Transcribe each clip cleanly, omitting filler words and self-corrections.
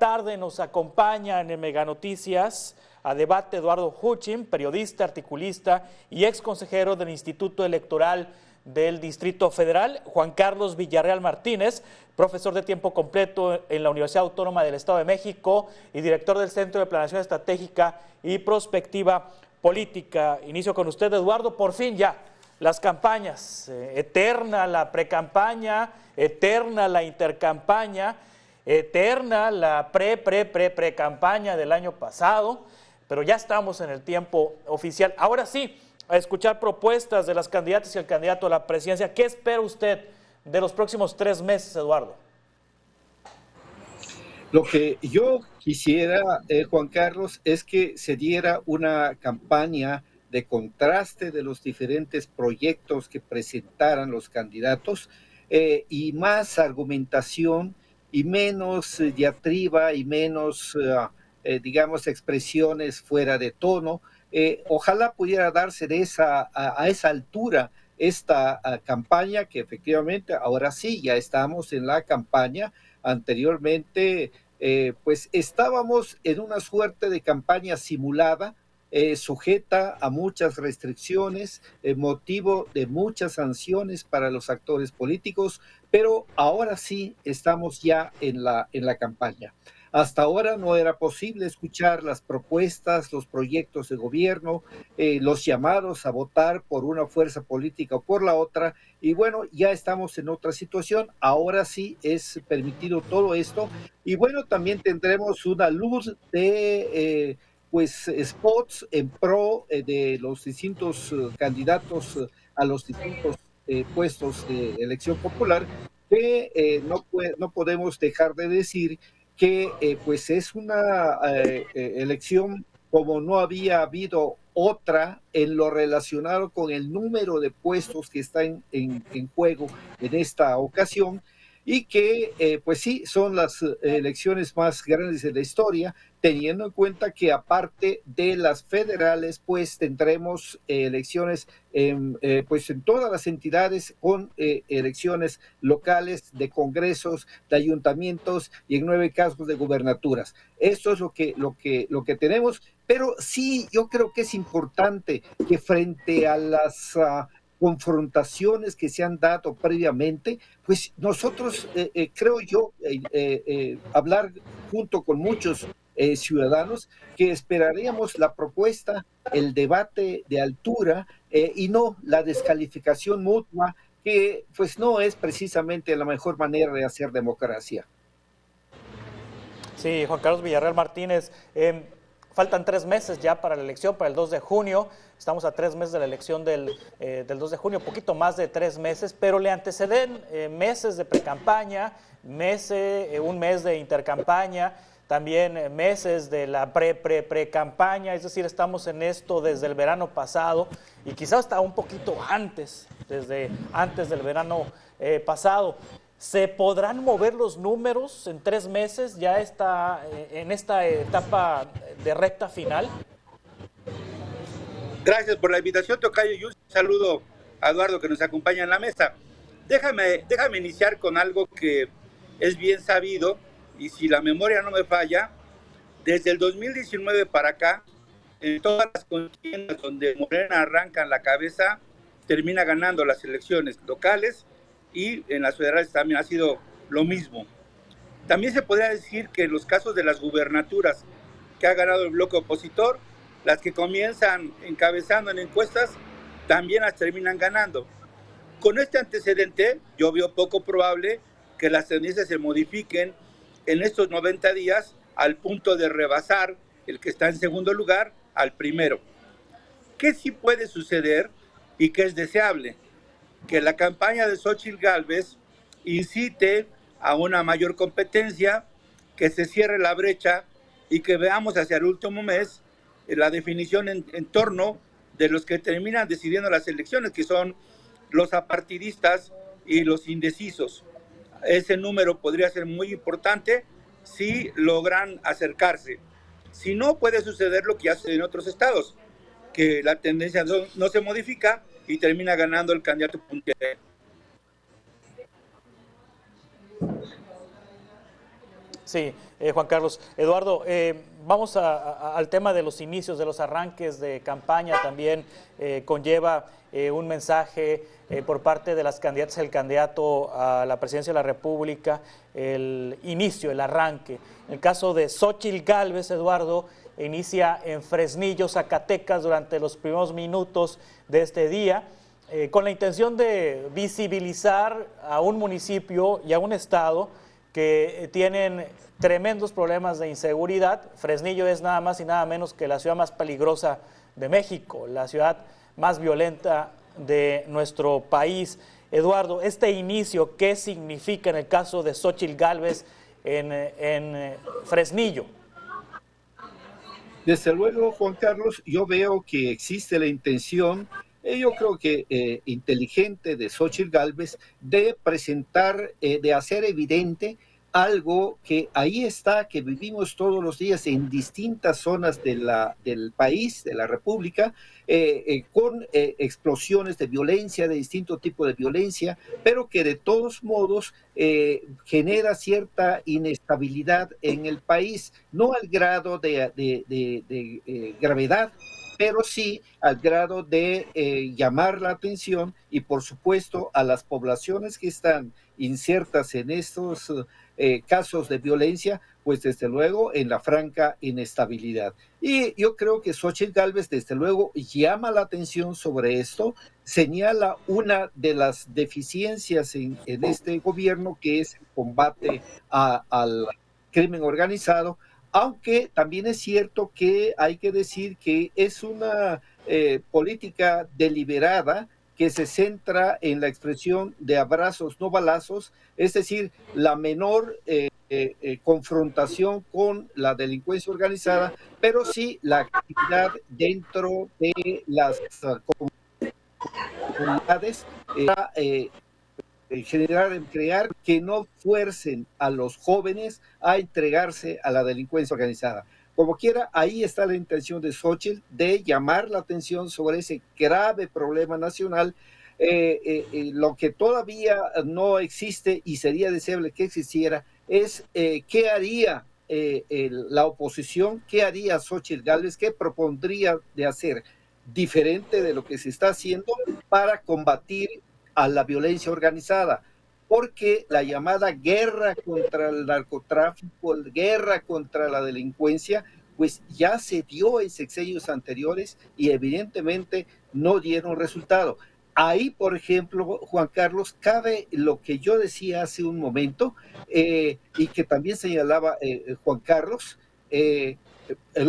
tarde nos acompaña en el Mega Noticias a debate Eduardo Huchin, periodista, articulista y ex consejero del Instituto Electoral del Distrito Federal, Juan Carlos Villarreal Martínez, profesor de tiempo completo en la Universidad Autónoma del Estado de México y director del Centro de Planeación Estratégica y Prospectiva Política. Inicio con usted, Eduardo. Por fin ya las campañas, eterna la precampaña, eterna la intercampaña, eterna la pre-campaña del año pasado, pero ya estamos en el tiempo oficial. Ahora sí, a escuchar propuestas de las candidatas y el candidato a la presidencia. ¿Qué espera usted de los próximos 3 meses, Eduardo? Lo que yo quisiera, Juan Carlos, es que se diera una campaña de contraste de los diferentes proyectos que presentaran los candidatos y más argumentación y menos diatriba y menos, digamos, expresiones fuera de tono. Ojalá pudiera darse a esa altura esta campaña, que efectivamente ahora sí ya estamos en la campaña. Anteriormente pues estábamos en una suerte de campaña simulada, sujeta a muchas restricciones, motivo de muchas sanciones para los actores políticos, pero ahora sí estamos ya en la campaña. Hasta ahora no era posible escuchar las propuestas, los proyectos de gobierno, los llamados a votar por una fuerza política o por la otra, y bueno, ya estamos en otra situación. Ahora sí es permitido todo esto, y bueno, también tendremos una luz de pues spots en pro de los distintos candidatos a los distintos puestos de elección popular, que no podemos dejar de decir que pues es una elección como no había habido otra en lo relacionado con el número de puestos que están en juego en esta ocasión, y que pues sí, son las elecciones más grandes de la historia, teniendo en cuenta que aparte de las federales, pues tendremos elecciones pues en todas las entidades, con elecciones locales, de congresos, de ayuntamientos y en 9 casos de gubernaturas. Esto es lo que tenemos, pero sí, yo creo que es importante que frente a las confrontaciones que se han dado previamente, pues nosotros, creo yo, hablar junto con muchos ciudadanos, que esperaríamos la propuesta, el debate de altura y no la descalificación mutua, que pues no es precisamente la mejor manera de hacer democracia. Sí, Juan Carlos Villarreal Martínez, faltan 3 meses ya para la elección, para el 2 de junio. Estamos a 3 meses de la elección del 2 de junio, poquito más de 3 meses, pero le anteceden meses de precampaña, un mes de intercampaña, también meses de la pre-campaña, es decir, estamos en esto desde el verano pasado y quizás hasta un poquito antes, desde antes del verano pasado. ¿Se podrán mover los números en 3 meses? ¿Ya está en esta etapa de recta final? Gracias por la invitación, tocayo, y un saludo a Eduardo, que nos acompaña en la mesa. Déjame iniciar con algo que es bien sabido, y si la memoria no me falla, desde el 2019 para acá, en todas las contiendas donde Morena arranca en la cabeza, termina ganando las elecciones locales, y en las federales también ha sido lo mismo. También se podría decir que en los casos de las gubernaturas que ha ganado el bloque opositor, las que comienzan encabezando en encuestas también las terminan ganando. Con este antecedente, yo veo poco probable que las tendencias se modifiquen en estos 90 días al punto de rebasar el que está en segundo lugar al primero. ¿Qué sí puede suceder y qué es deseable? Que la campaña de Xóchitl Gálvez incite a una mayor competencia, que se cierre la brecha y que veamos hacia el último mes la definición en torno de los que terminan decidiendo las elecciones, que son los apartidistas y los indecisos. Ese número podría ser muy importante si logran acercarse. Si no, puede suceder lo que hace en otros estados, que la tendencia no se modifica y termina ganando el candidato puntero. Sí, Juan Carlos. Eduardo, vamos al tema de los inicios, de los arranques de campaña. También conlleva un mensaje por parte de las candidatas, el candidato a la presidencia de la República, el inicio, el arranque. En el caso de Xóchitl Gálvez, Eduardo, inicia en Fresnillo, Zacatecas, durante los primeros minutos de este día, con la intención de visibilizar a un municipio y a un estado que tienen tremendos problemas de inseguridad. Fresnillo es nada más y nada menos que la ciudad más peligrosa de México, la ciudad más violenta de nuestro país. Eduardo, este inicio, ¿qué significa en el caso de Xóchitl Gálvez en Fresnillo? Desde luego, Juan Carlos, yo veo que existe la intención, yo creo que inteligente de Xóchitl Gálvez, de presentar, de hacer evidente algo que ahí está, que vivimos todos los días en distintas zonas del país, de la República, con explosiones de violencia, de distinto tipo de violencia, pero que de todos modos genera cierta inestabilidad en el país, no al grado de gravedad, pero sí al grado de llamar la atención y por supuesto a las poblaciones que están insertas en estos casos de violencia, pues desde luego en la franca inestabilidad. Y yo creo que Xóchitl Gálvez desde luego llama la atención sobre esto, señala una de las deficiencias en este gobierno, que es el combate al crimen organizado, aunque también es cierto que hay que decir que es una política deliberada que se centra en la expresión de abrazos, no balazos, es decir, la menor confrontación con la delincuencia organizada, pero sí la actividad dentro de las comunidades, generar, crear que no fuercen a los jóvenes a entregarse a la delincuencia organizada. Como quiera, ahí está la intención de Xóchitl de llamar la atención sobre ese grave problema nacional, lo que todavía no existe y sería deseable que existiera es qué haría la oposición, qué haría Xóchitl Gálvez, qué propondría de hacer diferente de lo que se está haciendo para combatir a la violencia organizada, porque la llamada guerra contra el narcotráfico, guerra contra la delincuencia, pues ya se dio en sexenios anteriores y evidentemente no dieron resultado. Ahí, por ejemplo, Juan Carlos, cabe lo que yo decía hace un momento y que también señalaba Juan Carlos, el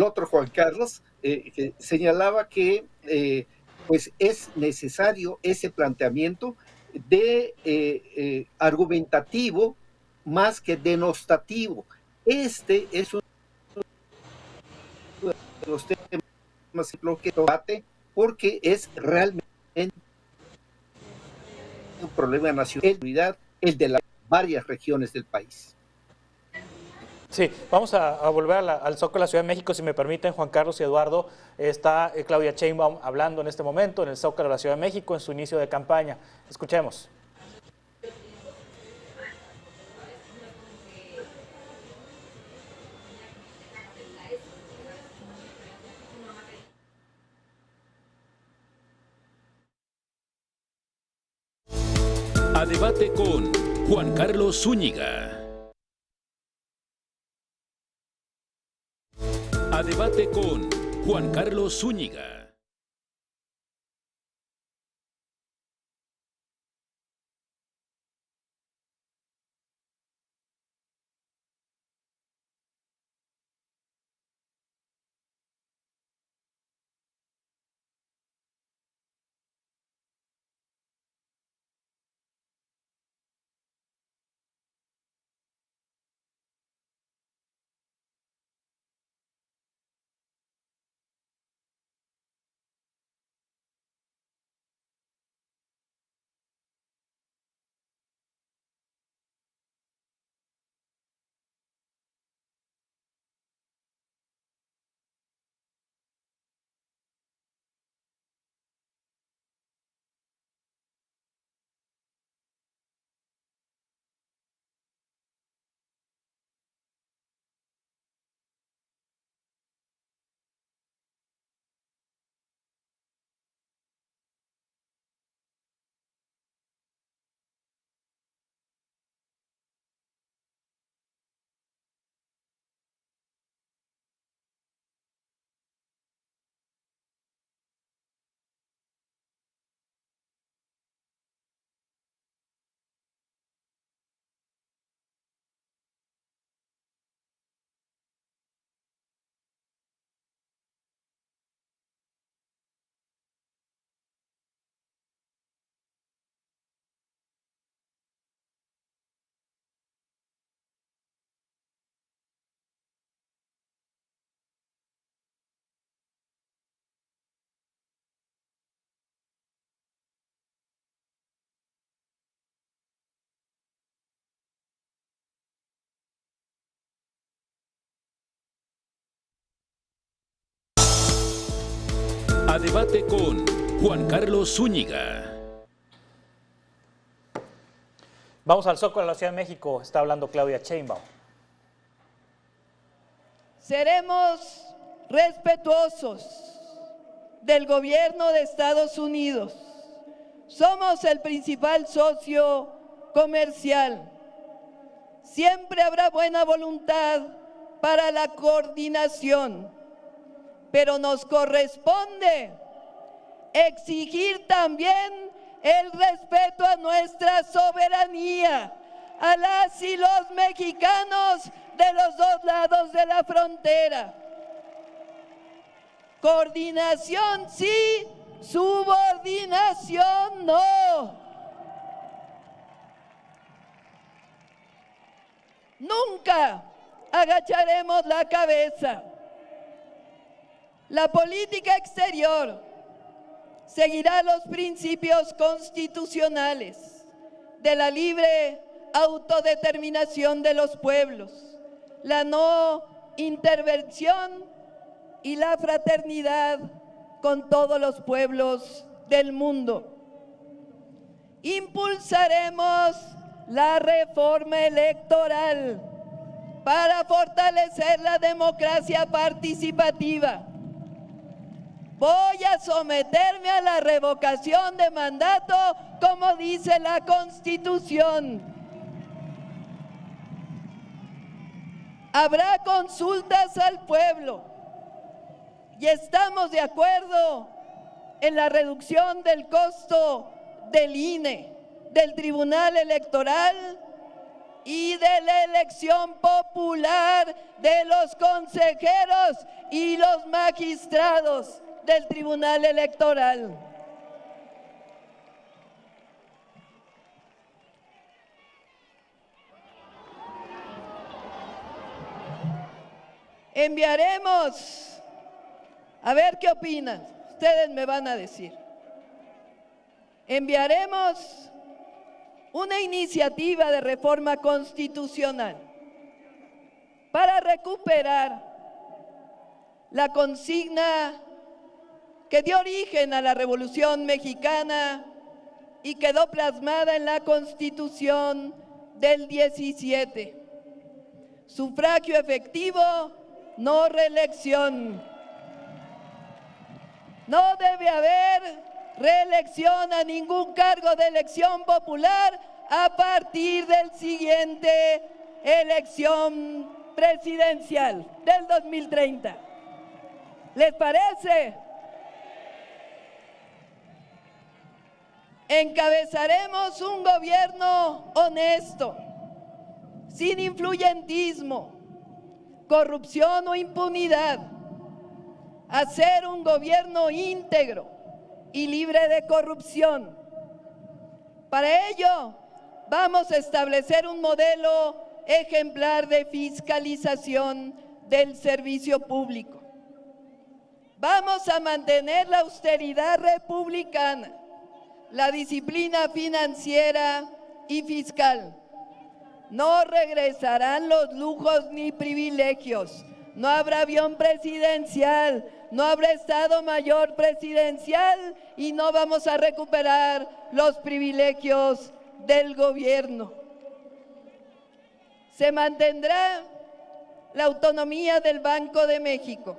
otro Juan Carlos, que señalaba que pues es necesario ese planteamiento de argumentativo más que denostativo. Este es uno de los temas que debate porque es realmente un problema nacional, el de las varias regiones del país. Sí, vamos a volver al Zócalo de la Ciudad de México, si me permiten, Juan Carlos y Eduardo. Está Claudia Sheinbaum hablando en este momento en el Zócalo de la Ciudad de México en su inicio de campaña. Escuchemos. A debate con Juan Carlos Zúñiga. A debate con Juan Carlos Zúñiga. A debate con Juan Carlos Zúñiga. Vamos al Zócalo de la Ciudad de México. Está hablando Claudia Sheinbaum. Seremos respetuosos del gobierno de Estados Unidos. Somos el principal socio comercial. Siempre habrá buena voluntad para la coordinación, pero nos corresponde exigir también el respeto a nuestra soberanía, a las y los mexicanos de los dos lados de la frontera. Coordinación sí, subordinación no. Nunca agacharemos la cabeza. La política exterior seguirá los principios constitucionales de la libre autodeterminación de los pueblos, la no intervención y la fraternidad con todos los pueblos del mundo. Impulsaremos la reforma electoral para fortalecer la democracia participativa. Voy a someterme a la revocación de mandato, como dice la Constitución. Habrá consultas al pueblo y estamos de acuerdo en la reducción del costo del INE, del Tribunal Electoral y de la elección popular de los consejeros y los magistrados del Tribunal Electoral. Enviaremos, a ver qué opinan, ustedes me van a decir. Enviaremos una iniciativa de reforma constitucional para recuperar la consigna que dio origen a la Revolución Mexicana y quedó plasmada en la Constitución del 17. Sufragio efectivo, no reelección. No debe haber reelección a ningún cargo de elección popular a partir del siguiente elección presidencial del 2030. ¿Les parece? Encabezaremos un gobierno honesto, sin influyentismo, corrupción o impunidad. Hacer un gobierno íntegro y libre de corrupción. Para ello, vamos a establecer un modelo ejemplar de fiscalización del servicio público. Vamos a mantener la austeridad republicana, la disciplina financiera y fiscal. No regresarán los lujos ni privilegios. No habrá avión presidencial, no habrá Estado Mayor presidencial y no vamos a recuperar los privilegios del gobierno. Se mantendrá la autonomía del Banco de México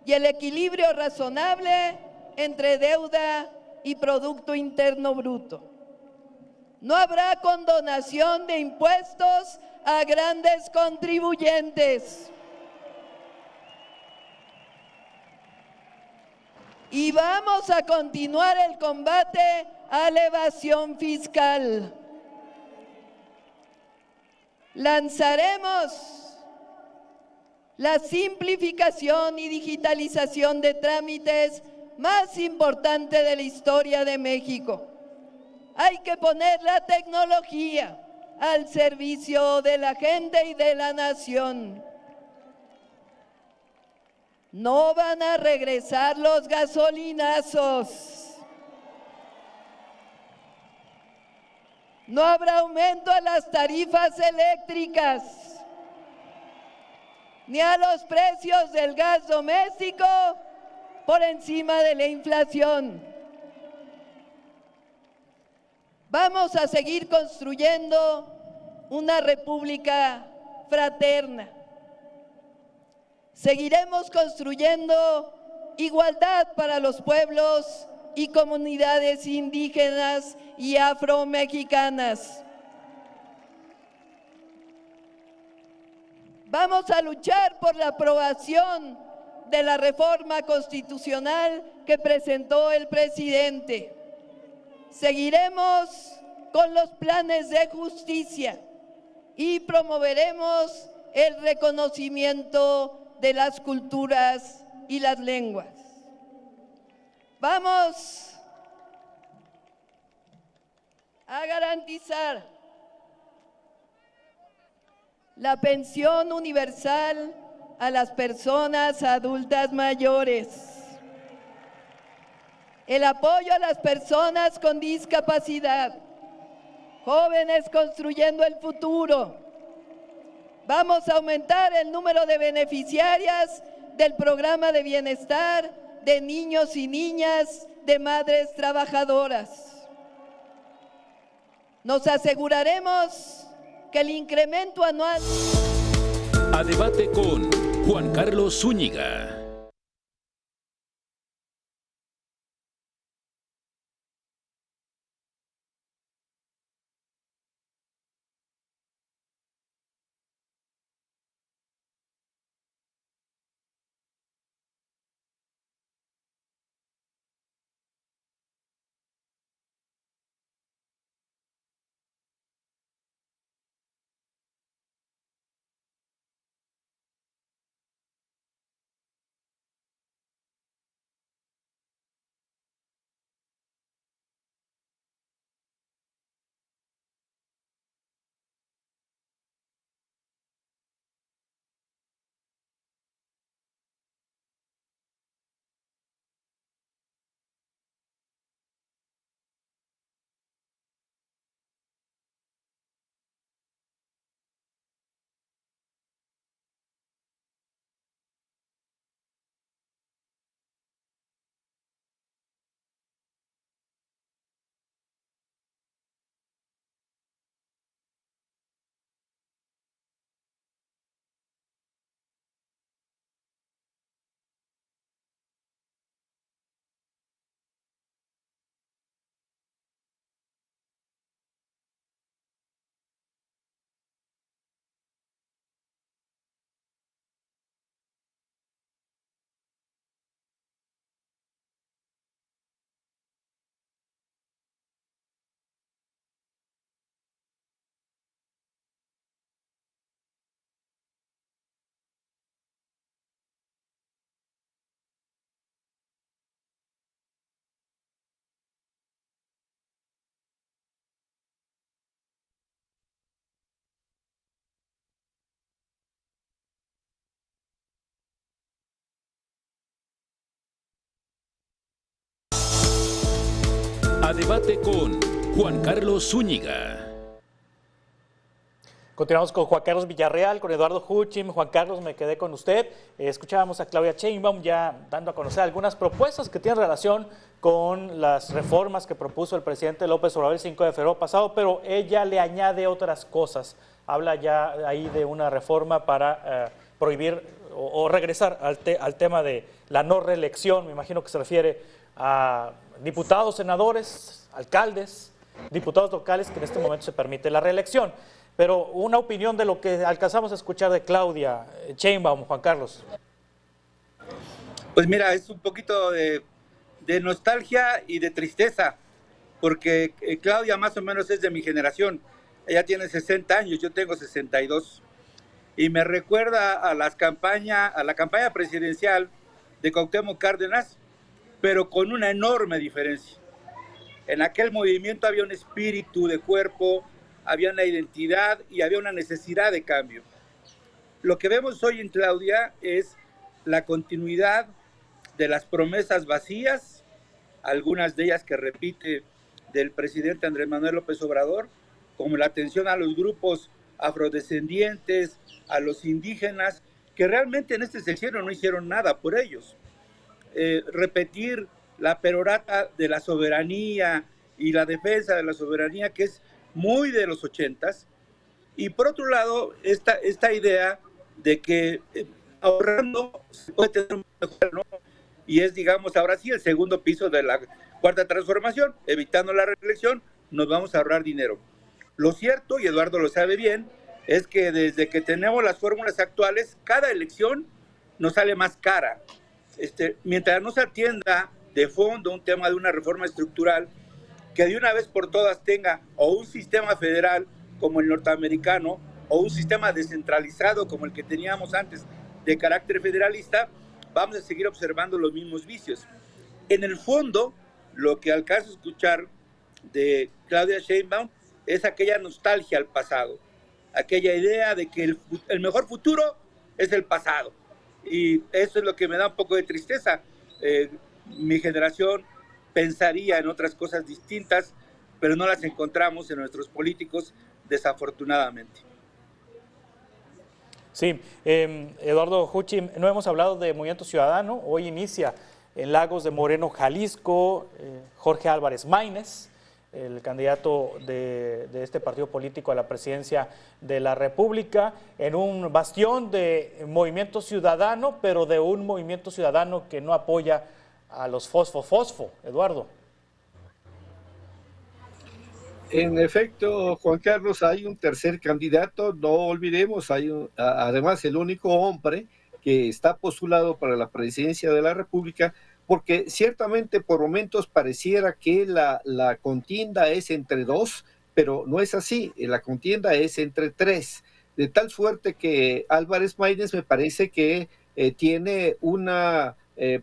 y el equilibrio razonable entre deuda y Producto Interno Bruto. No habrá condonación de impuestos a grandes contribuyentes. Y vamos a continuar el combate a la evasión fiscal. Lanzaremos la simplificación y digitalización de trámites más importante de la historia de México. Hay que poner la tecnología al servicio de la gente y de la nación. No van a regresar los gasolinazos. No habrá aumento a las tarifas eléctricas, ni a los precios del gas doméstico, por encima de la inflación. Vamos a seguir construyendo una república fraterna. Seguiremos construyendo igualdad para los pueblos y comunidades indígenas y afromexicanas. Vamos a luchar por la aprobación de la reforma constitucional que presentó el presidente. Seguiremos con los planes de justicia y promoveremos el reconocimiento de las culturas y las lenguas. Vamos a garantizar la pensión universal a las personas adultas mayores, el apoyo a las personas con discapacidad, jóvenes construyendo el futuro. Vamos a aumentar el número de beneficiarias del programa de bienestar de niños y niñas de madres trabajadoras. Nos aseguraremos que el incremento anual... A debate con Juan Carlos Zúñiga. A debate con Juan Carlos Zúñiga. Continuamos con Juan Carlos Villarreal, con Eduardo Huchim. Juan Carlos, me quedé con usted. Escuchábamos a Claudia Sheinbaum ya dando a conocer algunas propuestas que tienen relación con las reformas que propuso el presidente López Obrador el 5 de febrero pasado, pero ella le añade otras cosas. Habla ya ahí de una reforma para prohibir o regresar al tema de la no reelección. Me imagino que se refiere a diputados, senadores, alcaldes, diputados locales, que en este momento se permite la reelección. Pero una opinión de lo que alcanzamos a escuchar de Claudia Sheinbaum, Juan Carlos. Pues mira, es un poquito de nostalgia y de tristeza, porque Claudia más o menos es de mi generación. Ella tiene 60 años, yo tengo 62. Y me recuerda a la campaña presidencial de Cuauhtémoc Cárdenas, pero con una enorme diferencia. En aquel movimiento había un espíritu de cuerpo, había una identidad y había una necesidad de cambio. Lo que vemos hoy en Claudia es la continuidad de las promesas vacías, algunas de ellas que repite del presidente Andrés Manuel López Obrador, como la atención a los grupos afrodescendientes, a los indígenas, que realmente en este sexenio no hicieron nada por ellos. repetir la perorata de la soberanía y la defensa de la soberanía, que es muy de los 80s. Y por otro lado, esta idea de que ahorrando se puede tener un mejor, ¿no? Y es, digamos, ahora sí, el segundo piso de la cuarta transformación, evitando la reelección, nos vamos a ahorrar dinero. Lo cierto, y Eduardo lo sabe bien, es que desde que tenemos las fórmulas actuales, cada elección nos sale más cara. Mientras no se atienda de fondo un tema de una reforma estructural que de una vez por todas tenga o un sistema federal como el norteamericano o un sistema descentralizado como el que teníamos antes de carácter federalista, vamos a seguir observando los mismos vicios. En el fondo, lo que alcanzo a escuchar de Claudia Sheinbaum es aquella nostalgia al pasado, aquella idea de que el mejor futuro es el pasado. Y eso es lo que me da un poco de tristeza. Mi generación pensaría en otras cosas distintas, pero no las encontramos en nuestros políticos, desafortunadamente. Sí, Eduardo Huchim, no hemos hablado de Movimiento Ciudadano. Hoy inicia en Lagos de Moreno, Jalisco, Jorge Álvarez Maínez, el candidato de este partido político a la presidencia de la República, en un bastión de Movimiento Ciudadano, pero de un Movimiento Ciudadano que no apoya a los fosfo, Eduardo. En efecto, Juan Carlos, hay un tercer candidato, no olvidemos, además el único hombre que está postulado para la presidencia de la República, porque ciertamente por momentos pareciera que la contienda es entre dos, pero no es así, la contienda es entre tres, de tal suerte que Álvarez Maínez me parece que tiene una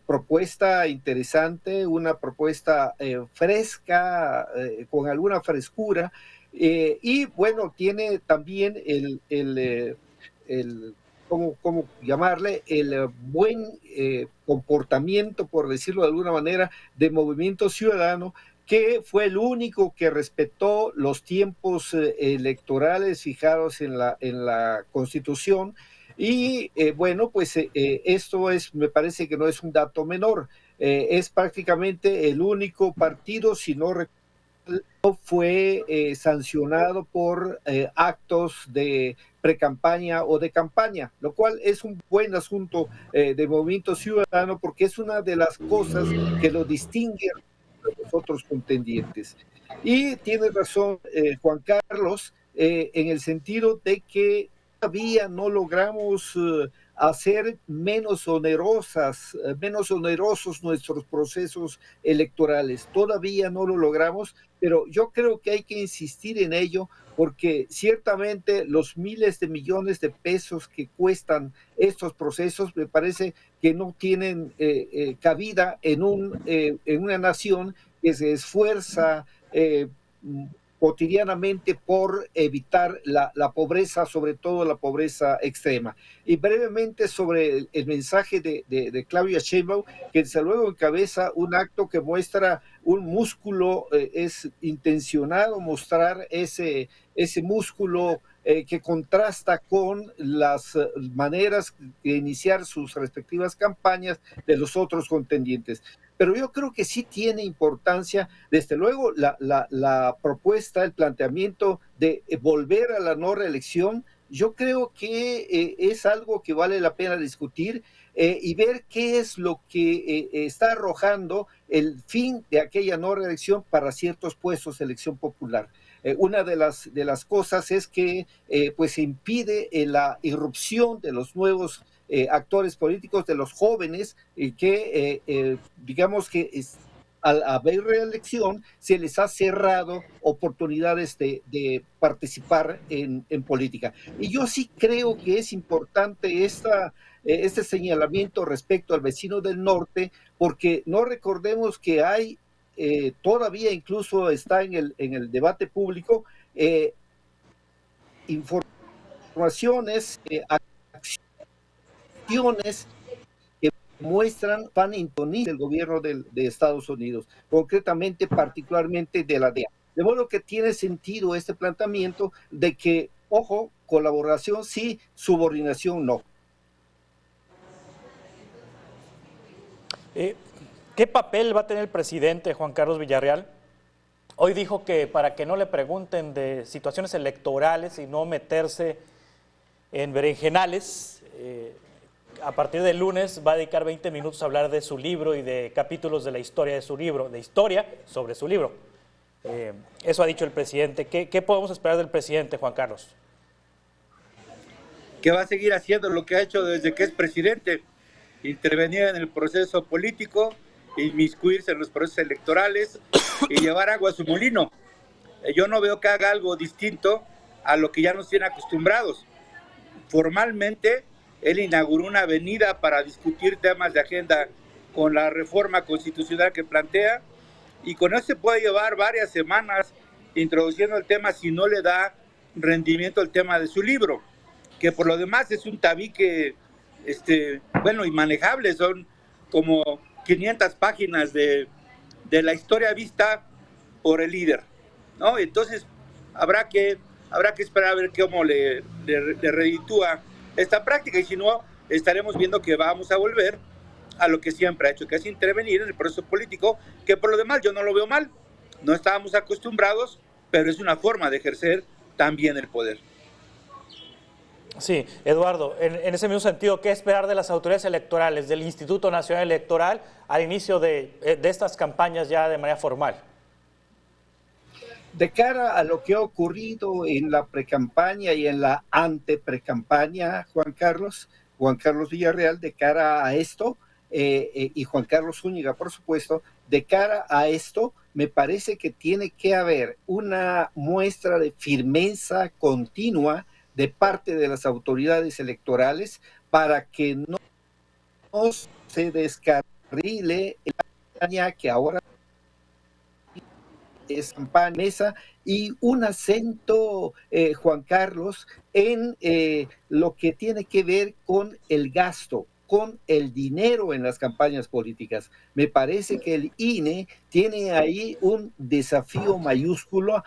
propuesta interesante, una propuesta fresca, con alguna frescura, y bueno, tiene también ¿cómo llamarle? El buen comportamiento, por decirlo de alguna manera, de Movimiento Ciudadano, que fue el único que respetó los tiempos electorales fijados en la Constitución. Y bueno, pues esto me parece que no es un dato menor, es prácticamente el único partido, si no fue sancionado por actos de precampaña o de campaña, lo cual es un buen asunto de Movimiento Ciudadano, porque es una de las cosas que lo distingue de los otros contendientes. Y tiene razón Juan Carlos, en el sentido de que todavía no logramos hacer menos onerosos nuestros procesos electorales. Todavía no lo logramos, pero yo creo que hay que insistir en ello, porque ciertamente los miles de millones de pesos que cuestan estos procesos me parece que no tienen cabida en una nación que se esfuerza cotidianamente por evitar la pobreza, sobre todo la pobreza extrema. Y brevemente sobre el mensaje de Claudia Sheinbaum, que desde luego encabeza un acto que muestra un músculo, es intencionado mostrar ese músculo que contrasta con las maneras de iniciar sus respectivas campañas de los otros contendientes. Pero yo creo que sí tiene importancia, desde luego, la propuesta, el planteamiento de volver a la no reelección. Yo creo que es algo que vale la pena discutir y ver qué es lo que está arrojando el fin de aquella no reelección para ciertos puestos de elección popular. Una de las cosas es que pues se impide la irrupción de los nuevos actores políticos, de los jóvenes, que digamos que al haber reelección se les ha cerrado oportunidades de participar en política. Y yo sí creo que es importante este señalamiento respecto al vecino del norte, porque no recordemos que hay todavía, incluso está en el debate público, informaciones, acciones que muestran fan intonista del gobierno de Estados Unidos, concretamente, particularmente de la DEA. De modo que tiene sentido este planteamiento de que, ojo, colaboración sí, subordinación no. ¿Qué papel va a tener el presidente Juan Carlos Villarreal? Hoy dijo que para que no le pregunten de situaciones electorales y no meterse en berenjenales, a partir del lunes va a dedicar 20 minutos a hablar de su libro y de capítulos de la historia de su libro, de historia sobre su libro. Eso ha dicho el presidente. ¿Qué podemos esperar del presidente, Juan Carlos? Que va a seguir haciendo lo que ha hecho desde que es presidente, intervenir en el proceso político, inmiscuirse en los procesos electorales y llevar agua a su molino. Yo no veo que haga algo distinto a lo que ya nos tiene acostumbrados. Formalmente, él inauguró una avenida para discutir temas de agenda con la reforma constitucional que plantea, y con eso se puede llevar varias semanas introduciendo el tema si no le da rendimiento el tema de su libro, que por lo demás es un tabique inmanejable. Son como 500 páginas de la historia vista por el líder, ¿no? Entonces habrá que esperar a ver cómo le reditúa esta práctica, y si no, estaremos viendo que vamos a volver a lo que siempre ha hecho, que es intervenir en el proceso político, que por lo demás yo no lo veo mal. No estábamos acostumbrados, pero es una forma de ejercer también el poder. Sí, Eduardo, en ese mismo sentido, ¿qué esperar de las autoridades electorales, del Instituto Nacional Electoral, al inicio de estas campañas ya de manera formal? De cara a lo que ha ocurrido en la precampaña y en la anteprecampaña, Juan Carlos Villarreal, de cara a esto, y Juan Carlos Zúñiga, por supuesto, de cara a esto, me parece que tiene que haber una muestra de firmeza continua de parte de las autoridades electorales para que no se descarrile la campaña que ahora es campaña mesa, y un acento, Juan Carlos, en lo que tiene que ver con el gasto, con el dinero en las campañas políticas. Me parece que el INE tiene ahí un desafío mayúsculo,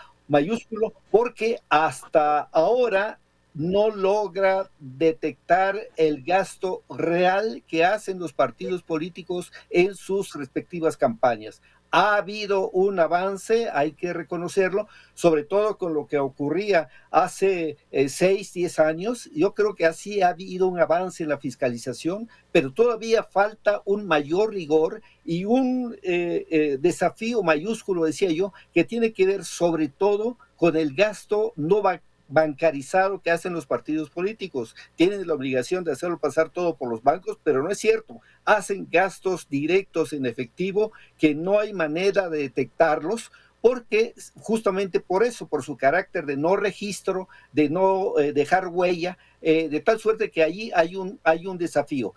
porque hasta ahora no logra detectar el gasto real que hacen los partidos políticos en sus respectivas campañas. Ha habido un avance, hay que reconocerlo, sobre todo con lo que ocurría hace 6, 10 años. Yo creo que así ha habido un avance en la fiscalización, pero todavía falta un mayor rigor y un desafío mayúsculo, decía yo, que tiene que ver sobre todo con el gasto no bancarizado que hacen los partidos políticos. Tienen la obligación de hacerlo pasar todo por los bancos, pero no es cierto. Hacen gastos directos en efectivo que no hay manera de detectarlos, porque justamente por eso, por su carácter de no registro, de no dejar huella, de tal suerte que allí hay un desafío.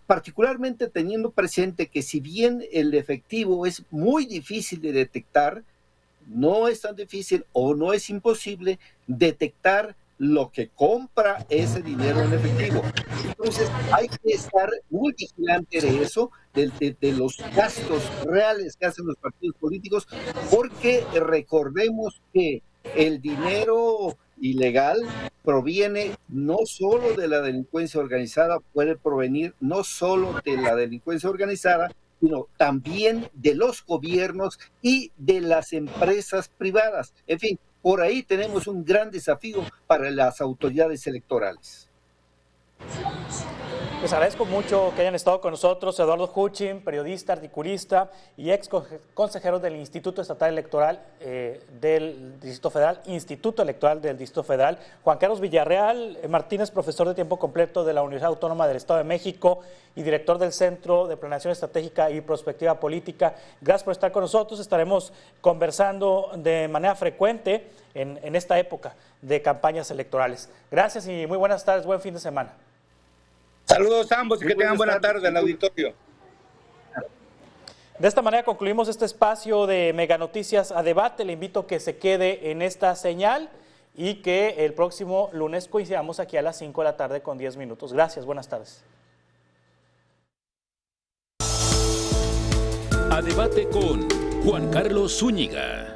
Particularmente teniendo presente que si bien el efectivo es muy difícil de detectar, no es tan difícil o no es imposible detectar lo que compra ese dinero en efectivo. Entonces hay que estar muy vigilante de eso, de los gastos reales que hacen los partidos políticos, porque recordemos que el dinero ilegal proviene no solo de la delincuencia organizada, puede provenir no solo de la delincuencia organizada, sino también de los gobiernos y de las empresas privadas. En fin, por ahí tenemos un gran desafío para las autoridades electorales. Les agradezco mucho que hayan estado con nosotros. Eduardo Huchim, periodista, articulista y ex consejero del Instituto Estatal Electoral del Distrito Federal, Instituto Electoral del Distrito Federal. Juan Carlos Villarreal Martínez, profesor de tiempo completo de la Universidad Autónoma del Estado de México y director del Centro de Planeación Estratégica y Prospectiva Política. Gracias por estar con nosotros. Estaremos conversando de manera frecuente en esta época de campañas electorales. Gracias y muy buenas tardes. Buen fin de semana. Saludos a ambos y que tengan buena tarde al auditorio. De esta manera concluimos este espacio de Mega Noticias a Debate. Le invito a que se quede en esta señal y que el próximo lunes coincidamos aquí a las 5 de la tarde con 10 minutos. Gracias, buenas tardes. A Debate con Juan Carlos Zúñiga.